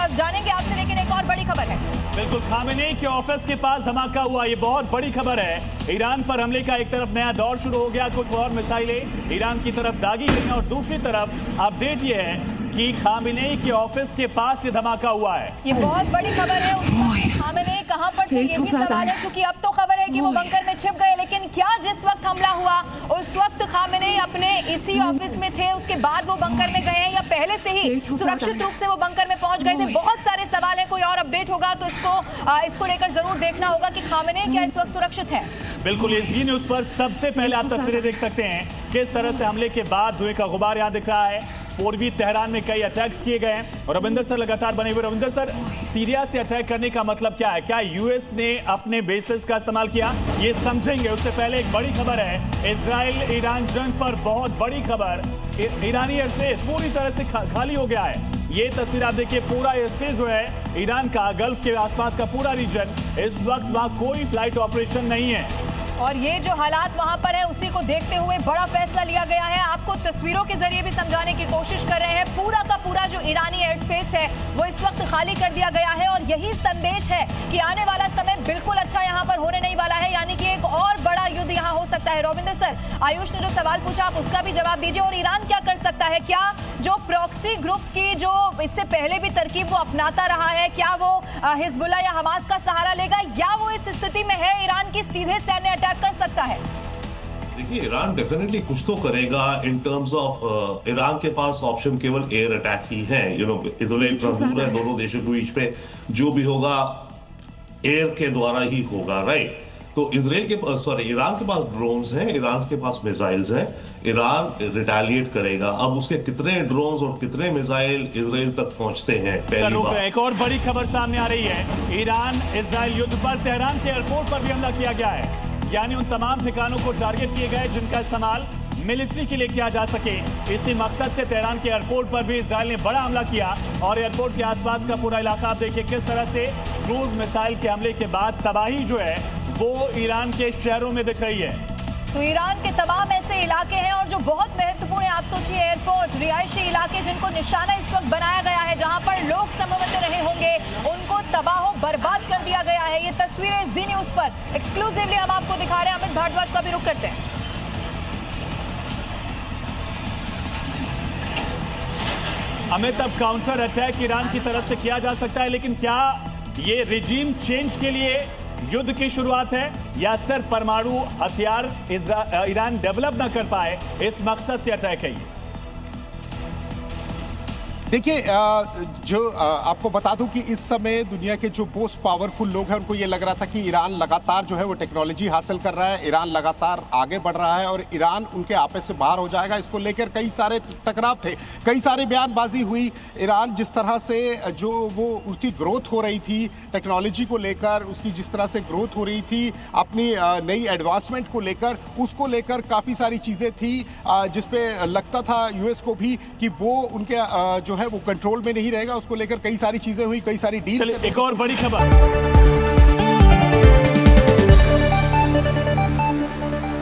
अब जानेंगे आपसे, लेकिन एक और बड़ी खबर है। बिल्कुल, खामेनेई के ऑफिस के पास धमाका हुआ, ये बहुत बड़ी खबर है। ईरान पर हमले का एक तरफ नया दौर शुरू हो गया, कुछ और मिसाइलें ईरान की तरफ दागी गई और दूसरी तरफ अपडेट ये है कि खामेनेई के ऑफिस के पास ये धमाका हुआ है। ये बहुत बड़ी खबर है। खामेनेई कहां पर थे ये भी सवाल है, क्योंकि अब तो खबर है कि वो बंकर में छिप गए, लेकिन क्या जिस वक्त हमला हुआ उस वक्त खामेनेई अपने इसी ऑफिस में थे, उसके बाद वो बंकर में गए हैं या पहले से ही सुरक्षित रूप से वो बंकर में पहुंच गए थे? बहुत सारे सवाल हैं। कोई और अपडेट होगा तो इसको लेकर जरूर देखना होगा कि खामेनेई क्या इस वक्त सुरक्षित है। बिल्कुल, ये जी न्यूज़ पर सबसे पहले आप तस्वीरें देख सकते हैं किस तरह से हमले के बाद धुएं का गुबार यहाँ दिख रहा है। पूर्वी तेहरान में कई अटैक्स किए गए हैं और रविंदर सर लगातार बने हुए। रविंदर सर, सीरिया से अटैक करने का मतलब क्या है? क्या यूएस ने अपने बेसेस का इस्तेमाल किया? ये समझेंगे। उससे पहले एक बड़ी खबर है, इजराइल ईरान जंग पर बहुत बड़ी खबर। ईरानी एयर स्पेस पूरी तरह से खाली हो गया है। ये तस्वीर आप देखिए, पूरा एयर स्पेस जो है ईरान का, गल्फ के आसपास का पूरा रीजन, इस वक्त वहाँ कोई फ्लाइट ऑपरेशन नहीं है। और ये जो हालात वहां पर है उसी को देखते हुए बड़ा फैसला लिया गया है। आपको तस्वीरों के जरिए भी समझाने की कोशिश कर रहे हैं। पूरा का पूरा जो ईरानी एयर स्पेस है वो इस वक्त खाली कर दिया गया है और यही संदेश है कि आने वाला समय बिल्कुल अच्छा यहाँ पर होने नहीं वाला है, यानी कि एक और बड़ा युद्ध यहाँ हो सकता है। रविंदर सर, आयुष ने जो सवाल पूछा आप उसका भी जवाब दीजिए। और ईरान क्या कर सकता है? क्या जो प्रॉक्सी ग्रुप्स की जो इससे पहले भी तरकीब वो अपनाता रहा है, क्या वो हिजबुल्लाह या हमास का सहारा लेगा, या वो इस स्थिति में है ईरान की सीधे सैन्य अटैक कर सकता है? देखिए, ईरान डेफिनेटली कुछ तो करेगा इन टर्म्स ऑफ ईरान के पास ऑप्शन केवल एयर अटैक ही है। इसराइल दूर है दोनों देशों के बीच पे, जो भी होगा एयर के द्वारा ही होगा, राइट? तो ईरान के पास ड्रोन्स हैं, ईरान के पास मिसाइल्स हैं, ईरान रिटेलिएट करेगा। अब उसके कितने ड्रोन्स और कितने मिसाइल इसराइल तक पहुंचते हैं, पहली बात। एक और बड़ी खबर सामने आ रही है, ईरान इसराइल युद्ध पर तेहरान के एयरपोर्ट पर भी हमला किया गया है, यानी उन तमाम ठिकानों को टारगेट किए गए जिनका इस्तेमाल मिलिट्री के लिए किया जा सके। इसी मकसद से तेहरान के एयरपोर्ट पर भी इसराइल ने बड़ा हमला किया और एयरपोर्ट के आसपास का पूरा इलाका आप देखिए किस तरह से क्रूज मिसाइल के हमले के बाद तबाही जो है वो ईरान के शहरों में दिख रही है। तो ईरान के तमाम ऐसे इलाके हैं और जो बहुत महत्वपूर्ण है, आप सोचिए एयरपोर्ट, रिहायशी इलाके जिनको निशाना इस वक्त बनाया गया है, जहां पर लोग संभवतः रहे होंगे, उनको तबाह बर्बाद कर दिया गया है। ये तस्वीरें जी न्यूज़ पर एक्सक्लूसिवली हम आपको दिखा रहे हैं। अमित भारद्वाज का भी रुख करते हैं। अमित, अब काउंटर अटैक ईरान की तरफ से किया जा सकता है, लेकिन क्या ये रिजीम चेंज के लिए युद्ध की शुरुआत है या सिर्फ परमाणु हथियार ईरान डेवलप ना कर पाए इस मकसद से अटैक है? देखिए, जो आपको बता दूं कि इस समय दुनिया के जो मोस्ट पावरफुल लोग हैं उनको ये लग रहा था कि ईरान लगातार जो है वो टेक्नोलॉजी हासिल कर रहा है, ईरान लगातार आगे बढ़ रहा है और ईरान उनके आपस से बाहर हो जाएगा। इसको लेकर कई सारे टकराव थे, कई सारे बयानबाजी हुई। ईरान जिस तरह से जो वो उसकी ग्रोथ हो रही थी टेक्नोलॉजी को लेकर, उसकी जिस तरह से ग्रोथ हो रही थी अपनी नई एडवांसमेंट को लेकर, उसको लेकर काफ़ी सारी चीज़ें थी जिसपे लगता था यूएस को भी कि वो उनके जो है वो कंट्रोल में नहीं रहेगा। उसको लेकर कई सारी चीजें हुई, कई सारी डील। एक और बड़ी खबर